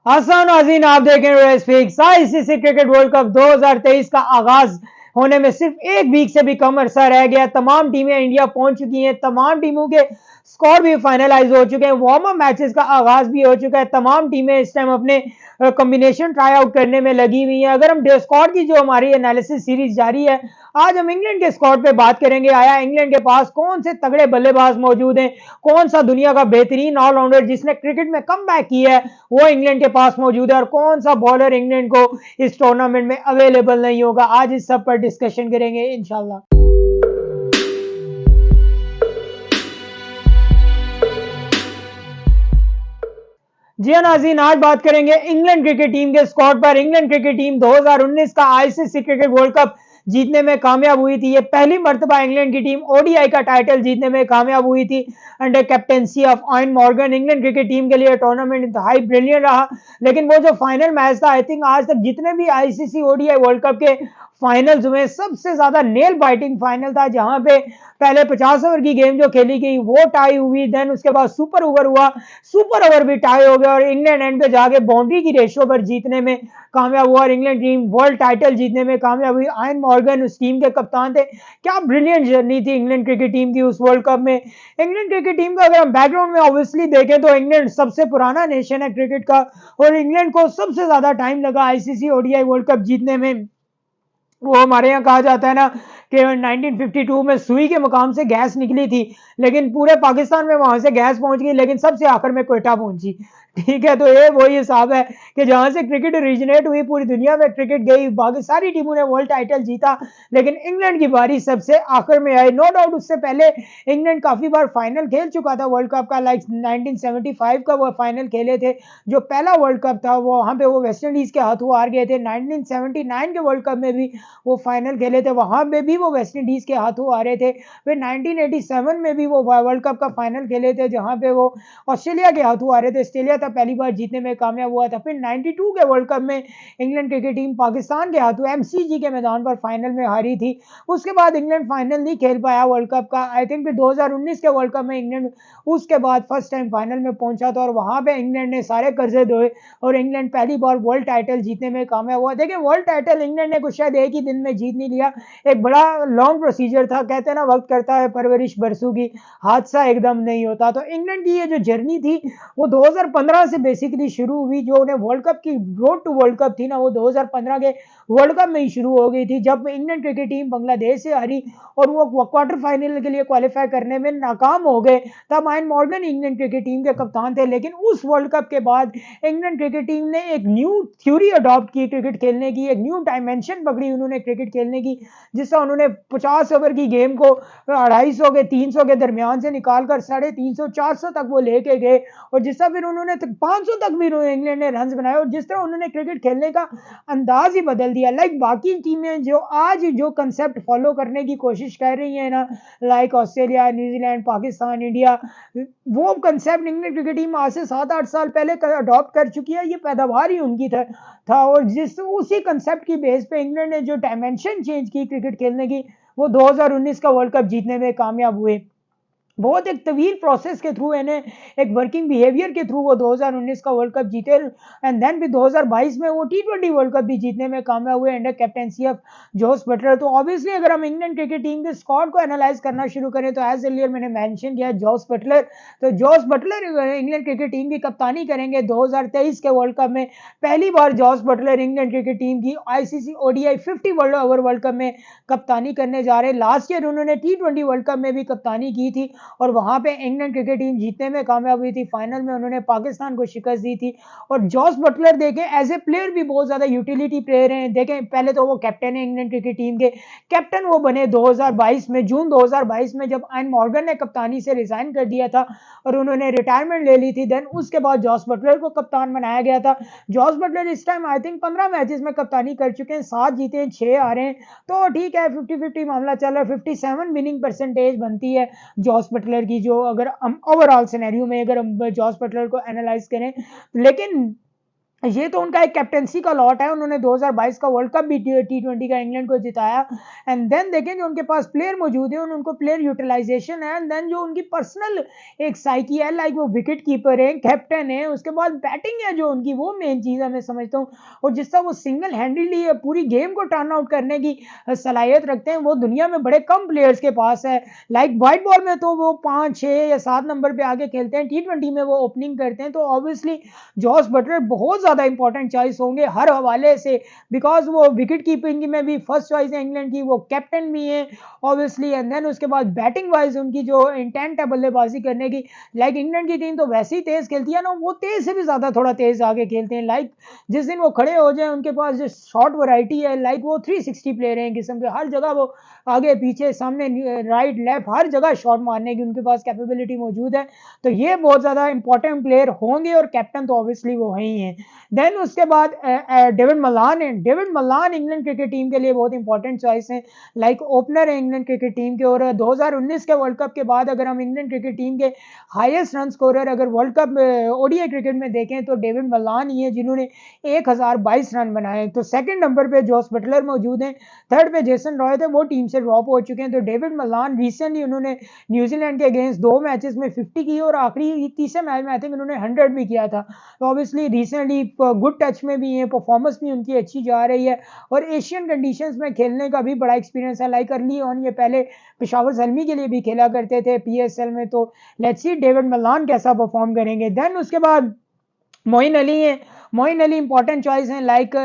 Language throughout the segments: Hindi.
आसान नाज़रीन, आप देख रहे हैं speaks. ICC cricket world cup 2023 का आगाज होने में सिर्फ एक वीक से भी कम अरसा रह गया। तमाम टीमें इंडिया पहुंच चुकी हैं, तमाम टीमों के स्कोर भी फाइनलाइज हो चुके हैं, वार्म अप मैचेस का आगाज भी हो चुका है। तमाम टीमें इस टाइम अपने कॉम्बिनेशन ट्राई आउट करने में लगी हुई हैं। अगर हम स्क्वाड की जो हमारी एनालिसिस सीरीज जारी है, आज हम इंग्लैंड के स्क्वाड पे बात करेंगे। आया इंग्लैंड के पास कौन से तगड़े बल्लेबाज मौजूद हैं, कौन सा दुनिया का बेहतरीन ऑलराउंडर जिसने क्रिकेट में कमबैक किया है वो इंग्लैंड के पास मौजूद है, और कौन सा बॉलर इंग्लैंड को इस टूर्नामेंट में अवेलेबल नहीं होगा। आज इस सब पर डिस्कशन करेंगे इंशाल्लाह। जी हाँ नाज़रीन, आज बात करेंगे इंग्लैंड क्रिकेट टीम के स्क्वाड पर। इंग्लैंड क्रिकेट टीम 2019 का आईसीसी क्रिकेट वर्ल्ड कप जीतने में कामयाब हुई थी। ये पहली मर्तबा इंग्लैंड की टीम ओडीआई का टाइटल जीतने में कामयाब हुई थी under captaincy of ion Morgan. England cricket team के लिए टूर्नामेंट इंतहाई ब्रिलियंट रहा, लेकिन वो जो फाइनल मैच था, आई थिंक आज तक जितने भी आईसीसी ओडीआई वर्ल्ड कप के फाइनल्स हुए सबसे ज्यादा नेल बाइटिंग फाइनल था, जहां पे पहले 50 ओवर की गेम जो खेली गई वो टाई हुई, देन उसके बाद सुपर ओवर हुआ, सुपर ओवर भी टाई हो गया और इंग्लैंड एंड पे जाके बाउंड्री की रेशियो पर जीतने में कामयाब हुआ और इंग्लैंड टीम वर्ल्ड टाइटल जीतने में कामयाब हुई। आयन मॉर्गन उस टीम के कप्तान थे। क्या ब्रिलियंट जर्नी थी इंग्लैंड क्रिकेट टीम की उस वर्ल्ड कप में। इंग्लैंड क्रिकेट टीम का अगर हम बैकग्राउंड में ऑब्वियसली देखें तो इंग्लैंड सबसे पुराना नेशन है क्रिकेट का, और इंग्लैंड को सबसे ज्यादा टाइम लगा आईसीसी ओडीआई वर्ल्ड कप जीतने में। वो हमारे यहाँ कहा जाता है ना कि 1952 में सुई के मुकाम से गैस निकली थी, लेकिन पूरे पाकिस्तान में वहां से गैस पहुंच गई, लेकिन सबसे आखिर में क्वेटा पहुंची। ठीक है, तो ये वही हिसाब है कि जहां से क्रिकेट ओरिजिनेट हुई पूरी दुनिया में क्रिकेट गई, बाकी सारी टीमों ने वर्ल्ड टाइटल जीता, लेकिन इंग्लैंड की बारी सबसे आखिर में आई। नो डाउट उससे पहले इंग्लैंड काफी बार फाइनल खेल चुका था वर्ल्ड कप का, लाइक 1975 का वो फाइनल खेले थे, जो पहला वर्ल्ड कप था, वो वहां पे वो वेस्ट इंडीज के हाथों हार गए थे। 1979 के वर्ल्ड कप में भी वो फाइनल खेले थे, वहां पे भी वो वेस्ट इंडीज के हाथों आ रहे थे। फिर 1987 में भी वो वर्ल्ड कप का फाइनल खेले थे, जहां पे वो ऑस्ट्रेलिया के हाथों आ रहे थे। ऑस्ट्रेलिया था पहली बार जीतने में कामयाब हुआ था। फिर 92 के वर्ल्ड कप में इंग्लैंड क्रिकेट टीम पाकिस्तान के हाथों एमसीजी के मैदान पर फाइनल में हारी थी। उसके बाद इंग्लैंड फाइनल नहीं खेल पाया वर्ल्ड कप का। आई थिंक फिर 2019 के वर्ल्ड कप में इंग्लैंड उसके बाद फर्स्ट टाइम फाइनल में पहुंचा था, और वहां पे इंग्लैंड ने सारे कर्जे धोए और इंग्लैंड पहली बार वर्ल्ड टाइटल जीतने में कामयाब हुआ। देखिए, वर्ल्ड टाइटल इंग्लैंड ने कुछ शायद एक ही दिन में जीत नहीं लिया, एक बड़ा लॉन्ग प्रोसीजर था। कहते हैं ना, वक्त करता है परवरिश बरसों की, हादसा एकदम नहीं होता। तो इंग्लैंड की ये जो जर्नी थी वो 2015 से बेसिकली शुरू हुई। जो उन्हें वर्ल्ड कप की रोड टू वर्ल्ड कप थी ना, वो 2015 के वर्ल्ड कप में ही शुरू हो गई थी, जब इंग्लैंड क्रिकेट टीम बांग्लादेश से हारी और वो क्वार्टर फाइनल के लिए क्वालिफाई करने में नाकाम हो गए। तब ion Morgan England cricket team के कप्तान थे, लेकिन उस वर्ल्ड कप के बाद इंग्लैंड क्रिकेट टीम ने एक न्यू थ्योरी अडॉप्ट की क्रिकेट खेलने की, एक न्यू डायमेंशन पकड़ी उन्होंने क्रिकेट खेलने की, जिससे उन्होंने 50 ओवर की गेम को 250 के 300 के दरमियान से निकालकर 350 400 तक वो लेके गए, और जिस तरह फिर उन्होंने 500 तक भी इंग्लैंड ने रन बनाए, और जिस तरह उन्होंने क्रिकेट खेलने का अंदाज ही बदल दिया। लाइक बाकी टीमें जो आज जो कंसेप्ट फॉलो करने की कोशिश कर रही है ना, like Australia, New Zealand, Pakistan, India, वो कंसेप्ट इंग्लैंड क्रिकेट टीम आज से 7-8 साल पहले अडॉप्ट कर चुकी है। ये पैदावार ही उनकी था, और जिस उसी कंसेप्ट की बेस पे इंग्लैंड ने जो डायमेंशन चेंज की क्रिकेट खेलने की, वो 2019 का वर्ल्ड कप जीतने में कामयाब हुए। बहुत एक तवील प्रोसेस के थ्रू, यानी एक वर्किंग बिहेवियर के थ्रू वो 2019 का वर्ल्ड कप जीते, एंड देन भी 2022 में वो टी20 वर्ल्ड कप भी जीतने में कामयाब हुए under captaincy of Jos Buttler. तो ऑब्वियसली अगर हम इंग्लैंड क्रिकेट टीम के स्क्वाड को एनालाइज करना शुरू करें, तो एज अर्लियर मैंने मेंशन किया जोस बटलर, तो Jos Buttler England cricket team की कप्तानी करेंगे 2023 के वर्ल्ड कप में। पहली बार Jos Buttler England cricket team की आईसीसी ओडीआई 50 वर्ल्ड कप में कप्तानी करने जा रहे हैं। लास्ट ईयर उन्होंने टी20 वर्ल्ड कप में भी कप्तानी की थी, और वहां पे इंग्लैंड क्रिकेट टीम जीतने में कामयाब हुई थी। फाइनल में उन्होंने पाकिस्तान को शिकस्त दी थी। और जॉस बटलर देखें, एज ए प्लेयर भी बहुत ज्यादा यूटिलिटी प्लेयर हैं। देखें, पहले तो वो कैप्टन है इंग्लैंड क्रिकेट टीम के, कैप्टन वो बने 2022 में, जून 2022 में, जब आयन मॉर्गन ने कप्तानी से रिजाइन कर दिया था और उन्होंने रिटायरमेंट ले ली थी। देन उसके बाद जॉस बटलर को कप्तान बनाया गया था। जॉस बटलर इस टाइम आई थिंक 15 मैचेस में कप्तानी कर चुके हैं, 7 जीते हैं, 6 हारे हैं, तो ठीक है, 50-50 मामला चल रहा है। 57 विनिंग परसेंटेज बनती है जॉस बटलर की, जो अगर हम ओवरऑल सिनेरियो में अगर हम जॉस बटलर को एनालाइज करें। लेकिन ये तो उनका एक कैप्टेंसी का लॉट है। उन्होंने 2022 का वर्ल्ड कप भी T20 का इंग्लैंड को जिताया। एंड देन देखें जो उनके पास प्लेयर मौजूद है, उनको प्लेयर यूटिलाइजेशन है, एंड देन जो उनकी पर्सनल एक साइकी है, लाइक वो विकेट कीपर है, कैप्टन है, उसके बाद बैटिंग है जो उनकी, वो मेन चीज़ है मैं समझता हूँ। और जिस तरह वो सिंगल हैंडली पूरी गेम को टर्न आउट करने की सलाहियत रखते हैं, वो दुनिया में बड़े कम प्लेयर्स के पास है। लाइक वाइट बॉल में तो वो 5, 6 या 7 नंबर पे आगे खेलते हैं, T20 में वो ओपनिंग करते हैं। तो ऑब्वियसली जॉस बटलर बहुत ज्यादा इंपॉर्टेंट चॉइस होंगे हर हवाले से, बिकॉज वो विकेट कीपिंग में भी फर्स्ट चॉइस है इंग्लैंड की, वो कैप्टन भी है ऑब्वियसली। एंड देन उसके बाद बैटिंग वाइज उनकी जो इंटेंट है बल्लेबाजी करने की, लाइक इंग्लैंड की टीम तो वैसे ही तेज खेलती है ना, वो तेज से भी ज्यादा थोड़ा तेज आगे खेलते हैं। लाइक जिस दिन वो खड़े हो जाए, उनके पास जो शॉर्ट वैरायटी है, लाइक वो 360 प्लेयर हैं किस्म के, हर जगह वो आगे पीछे सामने राइट लेफ्ट हर जगह शॉट मारने की उनके पास कैपेबिलिटी मौजूद है। तो ये बहुत ज्यादा इंपॉर्टेंट प्लेयर होंगे, और कैप्टन तो ऑब्वियसली वो ही हैं। देन उसके बाद डेविड मलान है। David Malan England cricket team के लिए बहुत इंपॉर्टेंट चॉइस है, लाइक ओपनर है इंग्लैंड क्रिकेट टीम के। और 2019 के वर्ल्ड कप के बाद अगर हम इंग्लैंड क्रिकेट टीम के हाईएस्ट रन स्कोरर अगर वर्ल्ड कप ओडीआई क्रिकेट में देखें तो डेविड मलान ही है, जिन्होंने 1022 रन बनाए। तो सेकंड नंबर पे जॉस बटलर मौजूद हैं, थर्ड पे जेसन रॉय थे, वो टीम से ड्रॉप हो चुके हैं। तो डेविड मलान रिसेंटली उन्होंने न्यूजीलैंड के अगेंस्ट 2 मैचेस में 50 की, और आखिरी तीसरे मैच में आई थिंक उन्होंने 100 भी किया था। तो ऑब्वियसली रिसेंटली गुड टच में भी है, परफॉर्मेंस भी उनकी अच्छी जा रही है, और एशियन कंडीशंस में खेलने का भी बड़ा एक्सपीरियंस है। लाइक अर्ली ऑन ये पहले पेशावर ज़ल्मी के लिए भी खेला करते थे पीएसएल में। तो लेट्स सी डेविड मलान कैसा परफॉर्म करेंगे। देन उसके बाद मोइन अली है। मोइन अली इंपॉर्टेंट चॉइस है, लाइक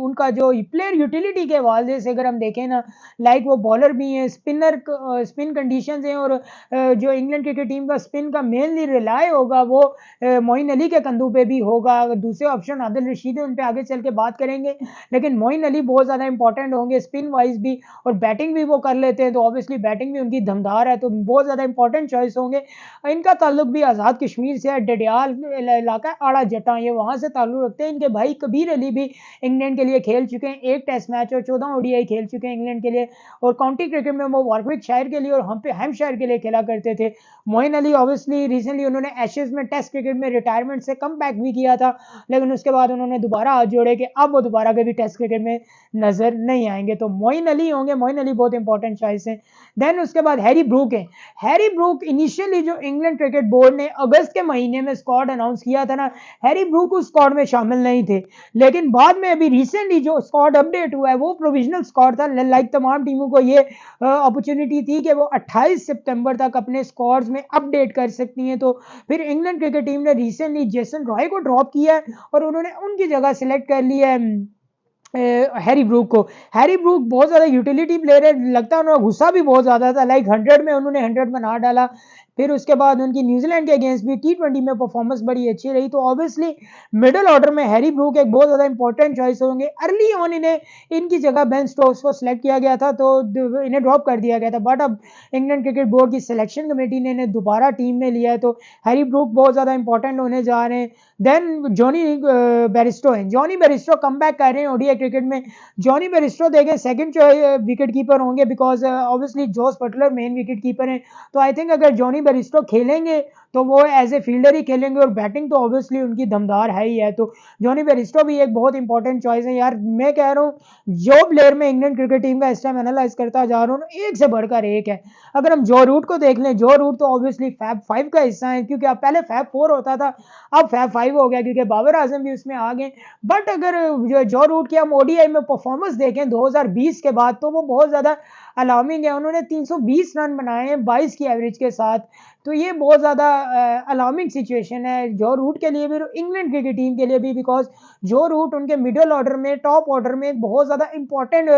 उनका जो प्लेयर यूटिलिटी के हवाले से अगर हम देखें ना, लाइक वो बॉलर भी हैं, स्पिनर स्पिन कंडीशंस हैं, और जो इंग्लैंड क्रिकेट टीम का स्पिन का मेनली रिलाय होगा वो मोइन अली के कंधों पे भी होगा। दूसरे ऑप्शन आदिल रशीद है, उन पे आगे चल के बात करेंगे, लेकिन मोइन अली बहुत ज़्यादा इंपॉर्टेंट होंगे स्पिन वाइज भी, और बैटिंग भी वो कर लेते हैं, तो ऑब्वियसली बैटिंग भी उनकी दमदार है, तो बहुत ज़्यादा इंपॉर्टेंट चॉइस होंगे। इनका ताल्लुक भी आज़ाद कश्मीर से है, डडियाल इलाका आड़ा जटा, ये वहाँ से ताल्लुक रखते हैं। इनके भाई कबीर अली भी इंग्लैंड के लिए खेल चुके हैं, 1 टेस्ट मैच और 14 ओडीआई खेल चुके हैं इंग्लैंड के लिए, और काउंटी क्रिकेट में वो वॉर्विकशायर के लिए और हैम्पशायर के लिए खेला करते थे। मोइन अली ऑब्वियसली रिसेंटली उन्होंने एशेज में टेस्ट क्रिकेट में रिटायरमेंट से कम बैक भी किया था, लेकिन उसके बाद उन्होंने दोबारा हाथ जोड़े कि अब वो दोबारा कभी टेस्ट क्रिकेट में नजर नहीं आएंगे। तो मोइन अली होंगे, मोइन अली बहुत इंपॉर्टेंट चॉइस है। देन उसके बाद हैरी ब्रूक है। हैरी ब्रूक इनिशियली जो इंग्लैंड क्रिकेट बोर्ड ने अगस्त के महीने में स्क्वाड अनाउंस किया था ना, हैरी ब्रूक उस स्क्वाड में शामिल नहीं थे, लेकिन बाद में अभी रिसेंटली जो स्क्वाड अपडेट हुआ है वो प्रोविजनल स्क्वाड था। लाइक तमाम टीमों को ये अपॉर्चुनिटी थी कि वो 28 सितंबर तक अपने स्क्वाड्स में अपडेट कर सकती हैं। तो फिर इंग्लैंड क्रिकेट टीम ने रिसेंटली जेसन रॉय को ड्रॉप किया है, और उन्होंने उनकी जगह सिलेक्ट कर लिया है हैरी ब्रूक को। हैरी ब्रूक बहुत ज़्यादा यूटिलिटी प्लेयर है, लगता है उन्होंने गुस्सा भी बहुत ज़्यादा था, लाइक 100 में उन्होंने 100 बना डाला। फिर उसके बाद उनकी न्यूजीलैंड के अगेंस्ट भी T20 में परफॉर्मेंस बड़ी अच्छी रही। तो ऑब्वियसली मिडिल ऑर्डर में हैरी ब्रूक एक बहुत ज़्यादा इंपॉर्टेंट चॉइस होंगे। अर्ली ऑन इनकी जगह बेन स्टोक्स को सिलेक्ट किया गया था, तो इन्हें ड्रॉप कर दिया गया था, बट अब इंग्लैंड क्रिकेट बोर्ड की सिलेक्शन कमेटी ने इन्हें दोबारा टीम में लिया है, तो हैरी ब्रूक बहुत ज़्यादा इंपॉर्टेंट होने जा रहे हैं। देन जॉनी बेरिस्टो है। जॉनी बेरिस्टो कम बैक कर रहे हैं ओडीआई क्रिकेट में। जॉनी बेरिस्टो देखें सेकंड विकेट कीपर होंगे, because obviously Jos Buttler main wicket keeper हैं। तो आई थिंक अगर जॉनी बेरिस्टो खेलेंगे तो वो एज ए फील्डर ही खेलेंगे, और बैटिंग तो ऑब्वियसली उनकी दमदार है ही है। तो जॉनी बेरिस्टो भी एक बहुत इंपॉर्टेंट चॉइस है यार। मैं कह रहा हूँ जो प्लेयर में इंग्लैंड क्रिकेट टीम का इस टाइम एनालाइज करता जा रहा हूँ, एक से बढ़कर एक है। अगर हम जो रूट को देख लें, जो रूट तो ऑब्वियसली फैब 5 का हिस्सा है, क्योंकि अब पहले फैब 4 होता था, अब फैब 5 हो गया, क्योंकि बाबर आजम भी उसमें आ गए। बट अगर जो रूट की हम ओडीआई में परफॉर्मेंस देखें 2020 के बाद, तो वो बहुत ज्यादा अलार्मिंग है। उन्होंने 320 रन बनाए हैं 22 की एवरेज के साथ, तो ये बहुत ज़्यादा अलार्मिंग सिचुएशन है जो रूट के लिए भी, इंग्लैंड क्रिकेट टीम के लिए भी, बिकॉज जो रूट उनके मिडिल ऑर्डर में, टॉप ऑर्डर में बहुत ज़्यादा इंपॉर्टेंट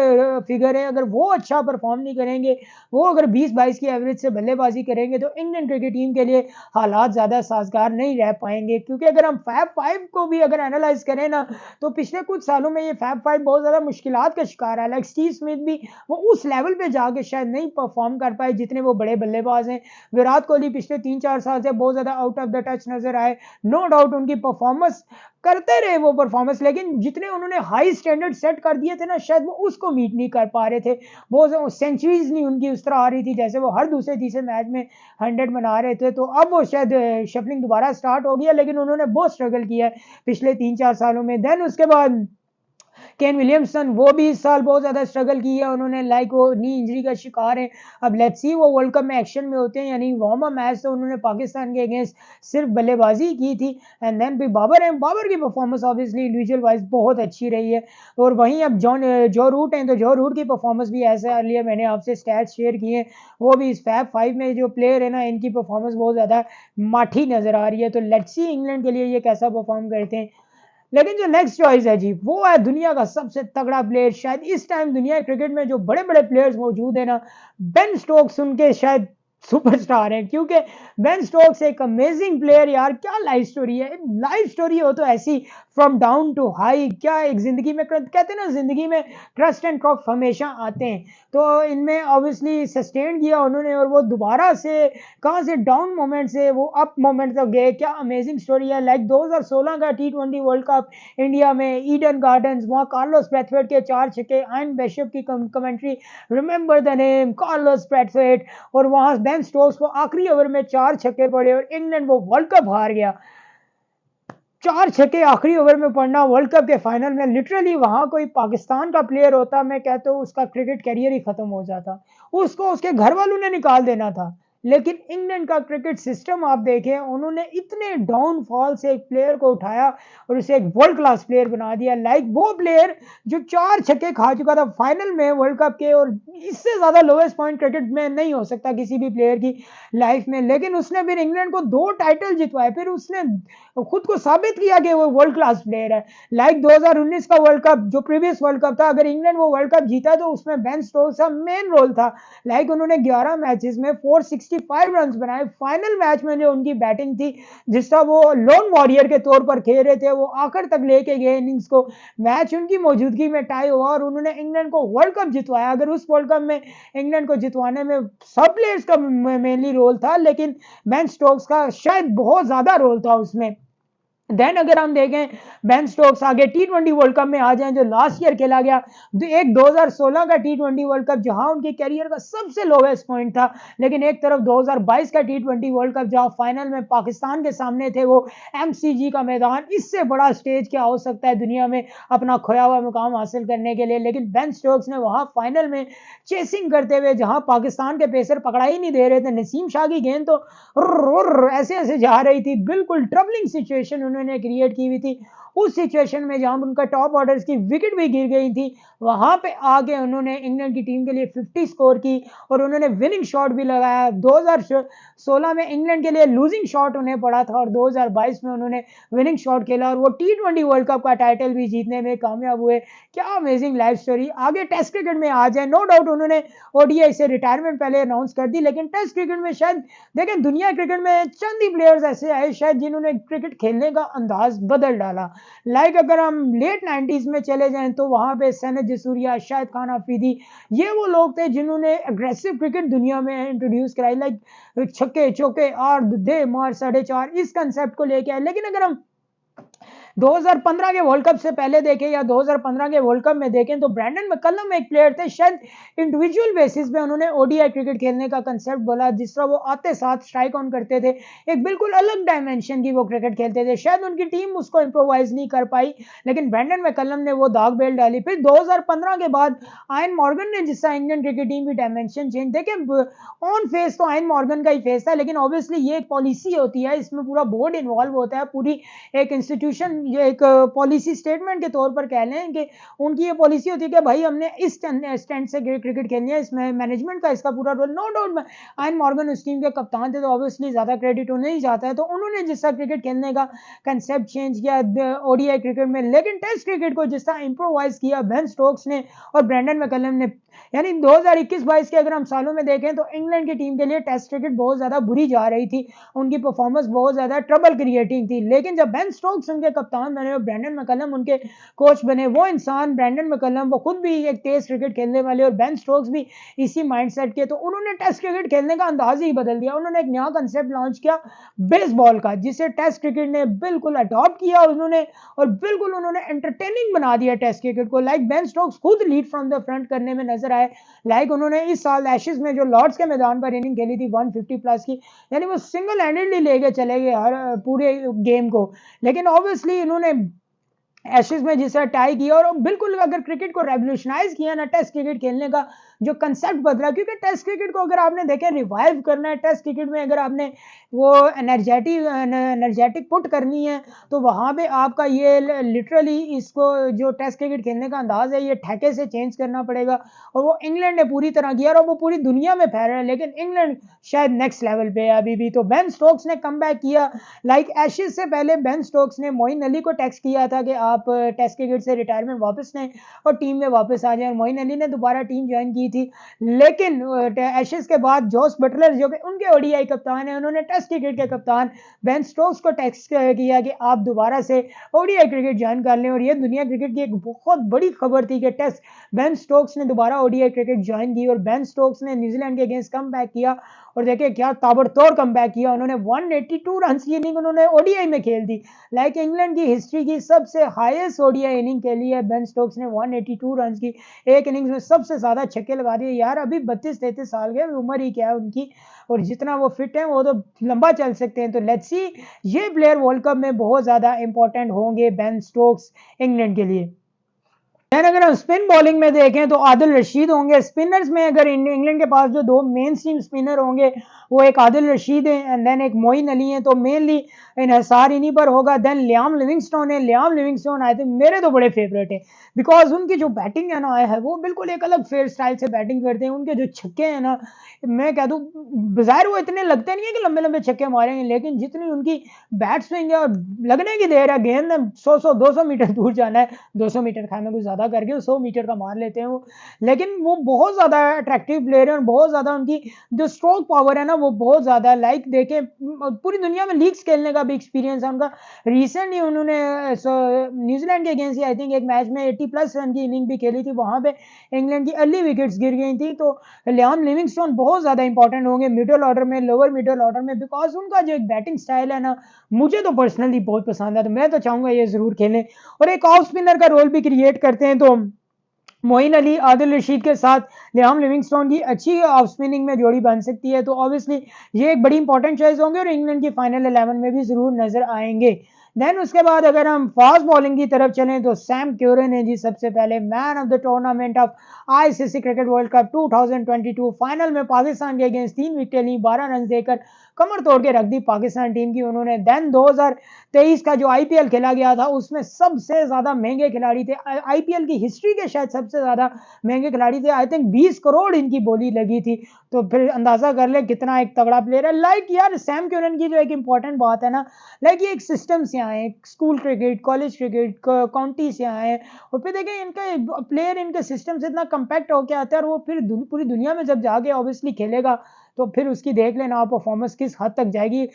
फिगर है। अगर वो अच्छा परफॉर्म नहीं करेंगे, वो अगर 20-22 की एवरेज से बल्लेबाजी करेंगे, तो इंग्लैंड क्रिकेट टीम के लिए हालात ज़्यादा साजगार नहीं रह पाएंगे। क्योंकि अगर हम फैब 5 को भी अगर एनालाइज करें ना, तो पिछले कुछ सालों में ये फैब 5 बहुत ज़्यादा मुश्किलात का शिकार है। लाइक स्टीव स्मिथ भी वो उस लेवल पे जाके शायद नहीं परफॉर्म कर पाए जितने वो बड़े बल्लेबाज हैं। विराट कोहली पिछले 3-4 साल से बहुत ज़्यादा आउट ऑफ द टच नज़र आए। नो डाउट उनकी परफॉर्मेंस करते रहे वो परफॉर्मेंस, लेकिन जितने उन्होंने हाई स्टैंडर्ड सेट कर दिए थे ना, शायद वो उसको मीट नहीं कर पा रहे थे। वो सेंचुरीज नहीं उनकी उस तरह आ रही थी जैसे वो हर दूसरे तीसरे मैच में 100 बना रहे थे। तो अब वो शायद शफलिंग दोबारा स्टार्ट हो गया, लेकिन उन्होंने बहुत स्ट्रगल किया है पिछले 3-4 सालों में। देन उसके बाद केन विलियमसन, वो भी इस साल बहुत ज़्यादा स्ट्रगल की है उन्होंने, लाइक वो नी इंजरी का शिकार है। अब लेट्स सी वो वर्ल्ड कप में एक्शन में होते हैं, यानी वार्म अप मैच तो उन्होंने पाकिस्तान के अगेंस्ट सिर्फ बल्लेबाजी की थी। एंड देन भी बाबर है, बाबर की परफॉर्मेंस ऑब्वियसली इंडिविजुअल वाइज बहुत अच्छी रही है। और वहीं अब जो रूट हैं, तो जो रूट की परफॉर्मेंस भी ऐसे अर्लियर मैंने आपसे स्टैट्स शेयर किए, वो भी इस फैब 5 में जो प्लेयर है ना, इनकी परफॉर्मेंस बहुत ज़्यादा माठी नज़र आ रही है। तो लेट्स सी इंग्लैंड के लिए ये कैसा परफॉर्म करते हैं। लेकिन जो नेक्स्ट चॉइस है जी, वो है दुनिया का सबसे तगड़ा प्लेयर, शायद इस टाइम दुनिया क्रिकेट में जो बड़े बड़े प्लेयर्स मौजूद है ना, बेन स्टोक्स उनके शायद सुपरस्टार हैं, क्योंकि बेन स्टोक्स एक अमेजिंग प्लेयर यार। क्या लाइफ स्टोरी है, लाइफ स्टोरी हो तो ऐसी फ्रॉम डाउन टू हाई। क्या एक जिंदगी में कहते हैं ना, जिंदगी में ट्रस्ट एंड ट्रफ हमेशा आते हैं, तो इनमें ऑब्वियसली सस्टेन किया उन्होंने, और वो दोबारा से कहाँ से डाउन मोमेंट से वो अप मोमेंट तक गए। क्या अमेजिंग स्टोरी है। लाइक 2016 का T20 वर्ल्ड कप इंडिया में ईडन गार्डन्स, वहाँ कार्लोस ब्रैथवेट के 4 छक्के, आयन बेशप की commentary, remember the name Carlos Brathwaite, और वहाँ बेन स्टोक्स को आखिरी ओवर में 4 छक्के पड़े और इंग्लैंड वो वर्ल्ड कप हार गया। 4 छक्के आखिरी ओवर में पड़ना वर्ल्ड कप के फाइनल में, लिटरली वहां कोई पाकिस्तान का प्लेयर होता, मैं कहता हूँ उसका क्रिकेट करियर ही खत्म हो जाता, उसको उसके घर वालों ने निकाल देना था। लेकिन इंग्लैंड का क्रिकेट सिस्टम आप देखें, उन्होंने इतने डाउनफॉल से एक प्लेयर को उठाया और उसे एक वर्ल्ड क्लास प्लेयर बना दिया। लाइक वो प्लेयर जो 4 छक्के खा चुका था फाइनल में वर्ल्ड कप के, और इससे ज्यादा लोएस्ट पॉइंट क्रिकेट में नहीं हो सकता किसी भी प्लेयर की लाइफ में। लेकिन उसने फिर इंग्लैंड को 2 टाइटल जितवाए, फिर उसने खुद को साबित किया कि वो वर्ल्ड क्लास प्लेयर है। लाइक 2019 का वर्ल्ड कप जो प्रीवियस वर्ल्ड कप था, अगर इंग्लैंड वो वर्ल्ड कप जीता तो उसमें बेन स्टोक्स का मेन रोल था। लाइक उन्होंने 11 मैचेस में 465 रन बनाए। फाइनल मैच में जो उनकी बैटिंग थी, जिसका वो लोन वॉरियर के तौर पर खेल रहे थे, वो आखिर तक लेके गए इनिंग्स को। मैच उनकी मौजूदगी में टाई हुआ और उन्होंने इंग्लैंड को वर्ल्ड कप जितवाया। अगर उस वर्ल्ड कप में इंग्लैंड को जितवाने में सब प्लेयर्स का मेनली रोल था, लेकिन बेन स्टोक्स का शायद बहुत ज्यादा रोल था उसमें। देन अगर हम देखें बेन स्टोक्स आगे T20 वर्ल्ड कप में आ जाएं, जो लास्ट ईयर खेला गया, एक 2016 का T20 वर्ल्ड कप जहां उनके कैरियर का सबसे लोवेस्ट पॉइंट था, लेकिन एक तरफ 2022 का T20 वर्ल्ड कप जहां फाइनल में पाकिस्तान के सामने थे वो MCG का मैदान। इससे बड़ा स्टेज क्या हो सकता है दुनिया में अपना खोया हुआ मुकाम हासिल करने के लिए। लेकिन बेन स्टोक्स ने वहां फाइनल में चेसिंग करते हुए, जहां पाकिस्तान के पेसर पकड़ा ही नहीं दे रहे थे, नसीम शाह की गेंद तो ऐसे ऐसे जा रही थी, बिल्कुल ट्रबलिंग सिचुएशन उन्होंने क्रिएट की हुई थी। उस सिचुएशन में जहां उनका टॉप ऑर्डर्स की विकेट भी गिर गई थी, वहां पे आके उन्होंने इंग्लैंड की टीम के लिए 50 स्कोर की और उन्होंने विनिंग शॉट भी लगाया। 2016 में इंग्लैंड के लिए लूजिंग शॉट उन्हें पड़ा था और 2022 में उन्होंने विनिंग शॉट खेला और वो T20 वर्ल्ड कप का टाइटल भी जीतने में कामयाब हुए। क्या अमेजिंग लाइफ स्टोरी। आगे टेस्ट क्रिकेट में आ जाए, नो डाउट उन्होंने ODI से रिटायरमेंट पहले अनाउंस कर दी, लेकिन टेस्ट क्रिकेट में शायद देखें दुनिया क्रिकेट में चंद ही प्लेयर्स ऐसे आए शायद जिन्होंने क्रिकेट खेलने का अंदाज बदल डाला। लाइक अगर हम लेट 90s में चले जाएं तो वहां पे सैयद जसूरिया, शाहिद खान अफरीदी, ये वो लोग थे जिन्होंने अग्रेसिव क्रिकेट दुनिया में इंट्रोड्यूस कराई। लाइक छक्के चौके आर दे मार 4.5 इस कंसेप्ट को लेके आए। लेकिन अगर हम 2015 के वर्ल्ड कप से पहले देखें या 2015 के वर्ल्ड कप में देखें तो ब्रैंडन मैकलम एक प्लेयर थे, शायद इंडिविजुअल बेसिस पे उन्होंने ODI क्रिकेट खेलने का कंसेप्ट बोला, जिस तरह वो आते साथ स्ट्राइक ऑन करते थे, एक बिल्कुल अलग डायमेंशन की वो क्रिकेट खेलते थे। शायद उनकी टीम उसको इंप्रोवाइज नहीं कर पाई, लेकिन ब्रैंडन मैकलम ने वो दाग बेल डाली। फिर 2015 के बाद आयन मॉर्गन ने, जिससे इंडियन क्रिकेट टीम की डायमेंशन चेंज। देखें ऑन फेस तो आयन मॉर्गन का ही फेस था, लेकिन ऑब्वियसली ये एक पॉलिसी होती है, इसमें पूरा बोर्ड इन्वॉल्व होता है, पूरी एक इंस्टीट्यूशन, ये एक पॉलिसी स्टेटमेंट के तौर पर कह लें कि उनकी ये पॉलिसी होती है कि भाई हमने इस स्टैंड से क्रिकेट खेलनी है, इसमें मैनेजमेंट का इसका पूरा role. No doubt Eoin Morgan उस टीम के कप्तान थे, तो ऑब्वियसली ज्यादा क्रेडिट उन्हें ही जाता है, तो उन्होंने जिस तरह क्रिकेट खेलने का कंसेप्ट चेंज किया ODI क्रिकेट में, लेकिन टेस्ट क्रिकेट को जिस तरह इंप्रोवाइज किया बेन स्टोक्स ने और ब्रैंडन मैकलम ने, यानी 2021-22 के अगर हम सालों में देखें तो इंग्लैंड की टीम के लिए टेस्ट क्रिकेट बहुत ज्यादा बुरी जा रही थी, उनकी परफॉर्मेंस बहुत ज्यादा ट्रबल क्रिएटिंग थी। लेकिन जब बेन स्टोक्स उनके कप्तान कप्तान बने और ब्रेंडन मैकलम उनके कोच बने। वो इंसान ब्रेंडन मैकलम वो खुद भी एक तेज क्रिकेट खेलने वाले और बेन स्टोक्स भी इसी माइंडसेट के, तो उन्होंने टेस्ट क्रिकेट खेलने का अंदाज ही बदल दिया। उन्होंने एक नया कंसेप्ट लॉन्च किया बेसबॉल का, जिसे टेस्ट क्रिकेट ने बिल्कुल अडॉप्ट किया उन्होंने, और बिल्कुल उन्होंने एंटरटेनिंग बना दिया टेस्ट क्रिकेट को। लाइक बेन स्टोक्स खुद लीड फ्रॉम द फ्रंट करने में नजर आए। लाइक उन्होंने इस साल एशेज में जो लॉर्ड्स के मैदान पर इनिंग खेली थी 150 प्लस की, यानी वो सिंगल हैंडेडली लेके चले गए हर पूरे गेम को। लेकिन ऑब्वियसली इन्होंने एशेज में जिसे टाई किया, और बिल्कुल अगर क्रिकेट को रेवोल्यूशनाइज किया ना, टेस्ट क्रिकेट खेलने का जो कंसेप्ट बदला, क्योंकि टेस्ट क्रिकेट को अगर आपने देखे रिवाइव करना है, टेस्ट क्रिकेट में अगर आपने वो एनर्जेटिक पुट करनी है, तो वहां पे आपका ये लिटरली इसको जो टेस्ट क्रिकेट खेलने का अंदाज है ये ठेके से चेंज करना पड़ेगा। और वो इंग्लैंड ने पूरी तरह किया और वो पूरी दुनिया में फैल रहा है, लेकिन इंग्लैंड शायद नेक्स्ट लेवल पे है अभी भी। तो बेन स्टोक्स ने कम बैक किया। लाइक एशेज से पहले बेन स्टोक्स ने मोइन अली को टेक्स्ट किया था कि आप टेस्ट क्रिकेट से रिटायरमेंट वापस लें और टीम में वापस आ जाएं। मोइन अली ने दोबारा टीम ज्वाइन की थी, लेकिन एशेज के बाद जोस बटलर जो कि उनके ओडीआई कप्तान है, उन्होंने टेस्ट क्रिकेट के कप्तान बेन स्टोक्स को टेक्स्ट किया कि आप दोबारा से ओडीआई क्रिकेट ज्वाइन कर लें। और ये दुनिया क्रिकेट की एक बहुत बड़ी खबर थी कि टेस्ट बेन स्टोक्स ने दोबारा ओडीआई क्रिकेट ज्वाइन की, और बेन स्टोक्स ने न्यूजीलैंड के अगेंस्ट कम बैक किया, और देखिए क्या ताबड़तोड़ कमबैक किया उन्होंने। 182 रन की इनिंग उन्होंने ओडीआई में खेल दी। लाइक इंग्लैंड की हिस्ट्री की सबसे हाईएस्ट ओडीआई इनिंग खेली है बेन स्टोक्स ने, 182 रन की एक इनिंग्स में सबसे ज्यादा छक्के लगा दिए। यार अभी 32-33 साल के उम्र ही क्या है उनकी, और जितना वो फिट है वो तो लंबा चल सकते हैं। तो लेट्स सी, ये प्लेयर वर्ल्ड कप में बहुत ज्यादा इंपॉर्टेंट होंगे बेन स्टोक्स इंग्लैंड के लिए। अगर हम स्पिन बॉलिंग में देखें तो आदिल रशीद होंगे। स्पिनर्स में अगर इंग्लैंड के पास जो दो मेन स्ट्रीम स्पिनर होंगे वो एक आदिल रशीद है एंड देन एक मोइन अली है, तो मेनली इन्हिसार इन्हीं पर होगा। देन लियाम लिविंगस्टोन है। लियाम लिविंगस्टोन आई थिंक मेरे तो बड़े फेवरेट है, बिकॉज उनकी जो बैटिंग है ना है वो बिल्कुल एक अलग फेयर स्टाइल से बैटिंग करते हैं। उनके जो छक्के हैं ना, मैं कह दूं बाहर वो इतने लगते नहीं है कि लंबे लंबे छक्के मारेंगे, लेकिन जितनी उनकी बैट स्विंग है और लगने की देर है, गेंद 100-200 मीटर दूर जाना है, 200 मीटर खाने कुछ ज्यादा करके 100 मीटर का मार लेते हैं वो, लेकिन वो बहुत ज्यादा अट्रैक्टिव प्लेयर है और बहुत ज्यादा उनकी जो स्ट्रोक पावर है ना वो बहुत ज्यादा। लाइक देखें पूरी दुनिया में लीग्स खेलने का भी एक्सपीरियंस है उनका। रिसेंटली उन्होंने न्यूजीलैंड के अगेंस्ट आई थिंक एक मैच में 80+ रन की इनिंग भी खेली थी, वहां पे इंग्लैंड की अर्ली विकेट्स गिर गई थी। तो लियाम लिविंगस्टोन बहुत ज्यादा इंपॉर्टेंट होंगे मिडिल ऑर्डर में, लोअर मिडिल ऑर्डर में, बिकॉज उनका जो एक बैटिंग स्टाइल है ना मुझे तो पर्सनली बहुत पसंद है, तो मैं तो चाहूंगा ये जरूर खेलें और एक ऑफ स्पिनर का रोल भी क्रिएट करते हैं। तो मोइन अली आदिल रशीद के साथ लियाम लिविंगस्टोन की अच्छी ऑफ स्पिनिंग में जोड़ी बन सकती है, तो ऑब्वियसली ये एक बड़ी इंपॉर्टेंट चॉइस होंगे और इंग्लैंड की फाइनल 11 में भी जरूर नजर आएंगे। देन उसके बाद अगर हम फास्ट बॉलिंग की तरफ चलें तो सैम क्यूरन है जी सबसे पहले man of the tournament of ICC cricket world cup 2022। Final में पाकिस्तान के अगेंस्ट 3 विकेटें ली, 12 रन देकर कमर तोड़ के रख दी पाकिस्तान टीम की उन्होंने। देन 2023 का जो आईपीएल खेला गया था उसमें सबसे ज्यादा महंगे खिलाड़ी थे, आईपीएल की हिस्ट्री के शायद सबसे ज्यादा महंगे खिलाड़ी थे, आई थिंक 20 करोड़ इनकी बोली लगी थी। तो फिर अंदाजा कर ले कितना एक तगड़ा प्लेयर है। लाइक यार सैम क्यूरन की जो एक इंपॉर्टेंट बात है ना, लाइक ये एक सिस्टम से आए, school cricket, college cricket, county से आए, और फिर देखें इनका प्लेयर इनके सिस्टम से इतना कंपैक्ट होकर आता है, और वो फिर पूरी दुनिया में जब जाके ऑब्वियसली खेलेगा तो फिर उसकी देख लेना परफॉर्मेंस किस हद तक जाएगी।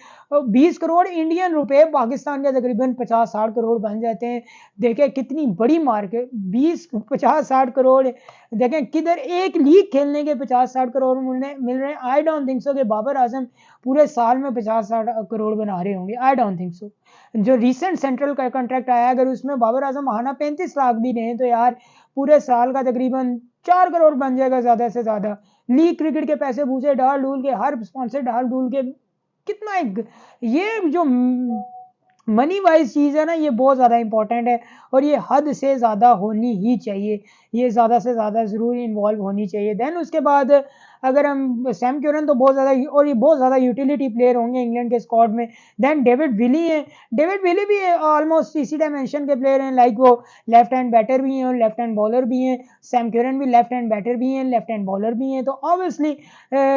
20 करोड़ इंडियन रुपए पाकिस्तान के तकरीबन 50-60 करोड़ बन जाते हैं। देखें कितनी बड़ी मार्केट, 20-50-60 करोड़। देखें किधर एक लीग खेलने के 50-60 करोड़ मिल रहे हैं। आई डोंट थिंक सो कि बाबर आजम पूरे साल में 50-60 करोड़ बना रहे होंगे, आई डोंट थिंक सो। जो रिसेंट सेंट्रल का कॉन्ट्रैक्ट आया अगर उसमें बाबर आजम महाना 35 लाख भी रहे तो यार पूरे साल का तकरीबन 4 करोड़ बन जाएगा ज्यादा से ज्यादा। लीग क्रिकेट के पैसे भूसे डाल डूल के, हर स्पॉन्सर डाल डूल के, कितना एक ये जो मनी वाइज चीज है ना ये बहुत ज्यादा इंपॉर्टेंट है और ये हद से ज्यादा होनी ही चाहिए, ये ज्यादा से ज्यादा जरूर इन्वॉल्व होनी चाहिए। देन उसके बाद अगर हम सैम क्यूरन तो बहुत ज्यादा, और ये बहुत ज्यादा यूटिलिटी प्लेयर होंगे इंग्लैंड के स्क्वाड में। देन डेविड विली है, डेविड विली भी ऑलमोस्ट इसी डायमेंशन के प्लेयर हैं, लाइक वो लेफ्ट हैंड बैटर भी हैं और लेफ्ट हैंड बॉलर भी हैं। सैम क्यूरन भी लेफ्ट हैंड बैटर भी हैं, लेफ्ट हैंड बॉलर भी हैं। तो ऑब्वियसली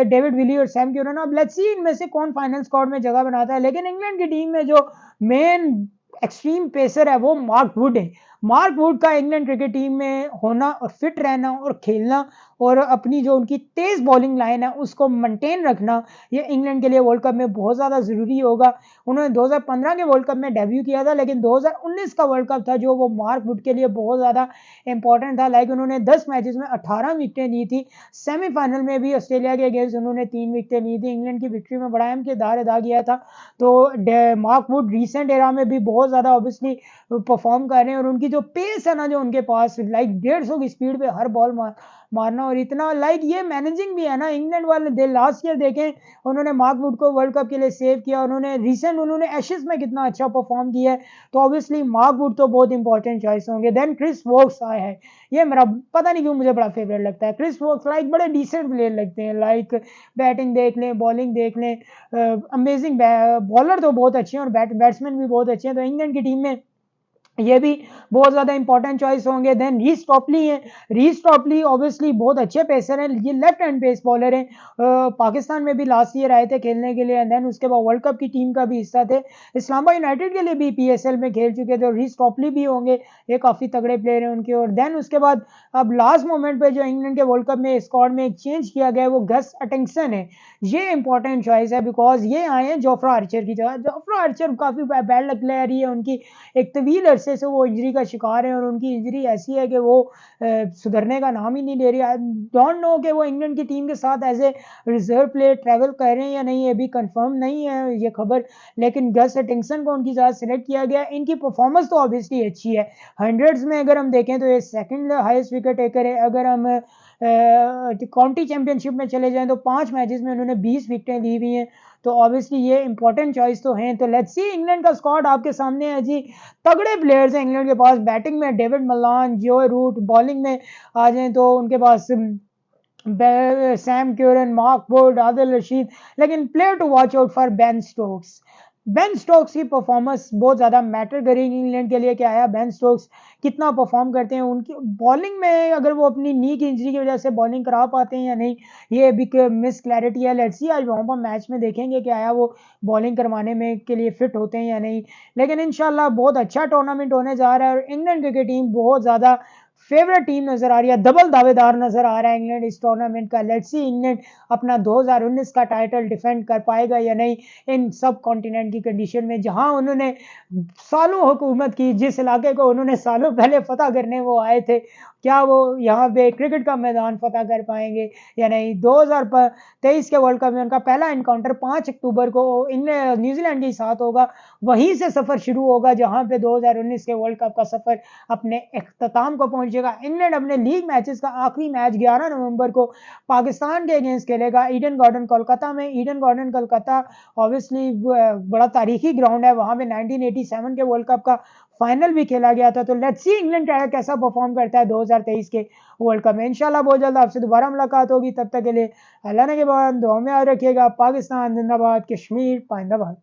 डेविड विली और सैम क्यूरन, अब लेट्स सी इनमें से कौन फाइनल स्क्वाड में जगह बनाता है। लेकिन इंग्लैंड की टीम में जो मेन एक्सट्रीम पेसर है वो मार्क वुड है। मार्क वुड का इंग्लैंड क्रिकेट टीम में होना और फिट रहना और खेलना और अपनी जो उनकी तेज बॉलिंग लाइन है उसको मेंटेन रखना, ये इंग्लैंड के लिए वर्ल्ड कप में बहुत ज़्यादा ज़रूरी होगा। उन्होंने 2015 के वर्ल्ड कप में डेब्यू किया था, लेकिन 2019 का वर्ल्ड कप था जो वो मार्क वुड के लिए बहुत ज़्यादा इंपॉर्टेंट था। लाइक उन्होंने 10 मैचेस में 18 विकेटें ली थी। सेमीफाइनल में भी ऑस्ट्रेलिया के अगेंस्ट उन्होंने 3 विकेटें ली थी। इंग्लैंड की विक्ट्री में बड़ा अहम किरदार अदा किया था। तो मार्क वुड रिसेंट एरा में भी बहुत ज़्यादा ऑब्वियसली परफॉर्म कर रहे हैं, और उनकी जो पेस है ना जो उनके पास, लाइक 150 की स्पीड पे हर बॉल मारना, और इतना लाइक ये मैनेजिंग भी है ना इंग्लैंड वाले। दे लास्ट ईयर देखें उन्होंने मार्क वुड को वर्ल्ड कप के लिए सेव किया, उन्होंने रिसेंट उन्होंने एशेज में कितना अच्छा परफॉर्म किया है। तो ऑब्वियसली मार्क वुड तो बहुत इंपॉर्टेंट चॉइस होंगे। देन क्रिस वोक्स आए हैं, ये मेरा पता नहीं क्यों मुझे बड़ा फेवरेट लगता है। क्रिस वोक्स लाइक बड़े डिसेंट प्लेयर लगते हैं, लाइक बैटिंग देख लें, बॉलिंग देख लें, अमेजिंग बॉलर तो बहुत अच्छे हैं और बैट्समैन भी बहुत अच्छे हैं। तो इंग्लैंड की टीम में ये भी बहुत ज़्यादा इंपॉर्टेंट चॉइस होंगे। देन रीस स्टॉपली हैं, रीस स्टॉपली ऑब्वियसली बहुत अच्छे पेसर हैं, ये लेफ्ट हैंड पेस बॉलर हैं। पाकिस्तान में भी लास्ट ईयर आए थे खेलने के लिए, एंड देन उसके बाद वर्ल्ड कप की टीम का भी हिस्सा थे। इस्लामाबाद यूनाइटेड के लिए भी पीएसएल में खेल चुके थे, और रीस स्टॉपली भी होंगे, ये काफ़ी तगड़े प्लेयर हैं उनके। और देन उसके बाद अब लास्ट मोमेंट पे जो इंग्लैंड के वर्ल्ड कप में स्क्वाड में एक चेंज किया गया है वो गस अटिंगसन है। ये इंपॉर्टेंट चॉइस है बिकॉज ये आए हैं जोफ्रा आर्चर की जगह। जोफ्रा आर्चर काफ़ी बैड लग रही है उनकी, एक तवील अरसे से वो इंजरी का शिकार है, और उनकी इंजरी ऐसी है कि वो सुधरने का नाम ही नहीं ले रही। आई डोंट नो कि वो इंग्लैंड की टीम के साथ as a reserve player travel कर रहे हैं या नहीं, अभी कंफर्म नहीं है ये खबर। लेकिन गस हटिंगसन को उनकी जगह सिलेक्ट किया गया। इनकी परफॉर्मेंस तो ऑब्वियसली अच्छी है, हंड्रेड्स में अगर हम देखें तो ये सेकंड हाईएस्ट विकेट टेकर है। अगर हम काउंटी चैंपियनशिप में चले जाएं तो 5 मैचेस में उन्होंने 20 विकेटें ली हुई हैं। तो ऑब्वियसली ये इंपॉर्टेंट चॉइस तो हैं। तो लेट्स सी, इंग्लैंड का स्क्वाड आपके सामने है जी। तगड़े प्लेयर्स हैं इंग्लैंड के पास। बैटिंग में David Malan, Joe Root, bowling में आ जाएं तो उनके पास Sam Curran, Mark Wood, Adil Rashid. लेकिन player to watch out for Ben Stokes. Ben Stokes की परफॉर्मेंस बहुत ज़्यादा मैटर करेगी इंग्लैंड के लिए। क्या आया बेन स्टोक्स कितना परफॉर्म करते हैं, उनकी बॉलिंग में अगर वो अपनी नी की इंजरी की वजह से बॉलिंग करा पाते हैं या नहीं, ये अभी मिस क्लैरिटी है। लेट्स सी, आज वहाँ पर मैच में देखेंगे कि आया वो बॉलिंग करवाने में के लिए फिट होते हैं या नहीं। लेकिन इंशाल्लाह बहुत अच्छा टूर्नामेंट होने जा रहा है, और इंग्लैंड क्रिकेट टीम बहुत ज़्यादा फेवरेट टीम नजर आ रही है, डबल दावेदार नजर आ रहा है इंग्लैंड इस टूर्नामेंट का। लेट्स सी इंग्लैंड अपना 2019 का टाइटल डिफेंड कर पाएगा या नहीं इन सब कॉन्टिनेंट की कंडीशन में, जहां उन्होंने सालों हुकूमत की, जिस इलाके को उन्होंने सालों पहले फतह करने वो आए थे, क्या वो यहाँ पे क्रिकेट का मैदान फतह कर पाएंगे या नहीं। 2023 के वर्ल्ड कप में उनका पहला इनकाउंटर 5 अक्टूबर को न्यूजीलैंड के साथ होगा। वहीं से सफर शुरू होगा जहां पे 2019 के वर्ल्ड कप का सफर अपने इख्तिताम को पहुंचेगा। इंग्लैंड अपने लीग मैचेस का आखिरी मैच 11 नवंबर को पाकिस्तान के अगेंस्ट खेलेगा ईडन गार्डन कोलकाता में। ईडन गार्डन कोलकाता ऑब्वियसली बड़ा तारीखी ग्राउंड है, वहां पे 1987 के वर्ल्ड कप का फाइनल भी खेला गया था। तो लेट्स सी इंग्लैंड कैसा परफॉर्म करता है 2023 के वर्ल्ड कप में। इंशाल्लाह बहुत जल्द आपसे दोबारा मुलाकात होगी, तब तक के लिए अल्लाह ने के बाद दुआ में याद रखिएगा। पाकिस्तान जिंदाबाद, कश्मीर पाइंदाबाद।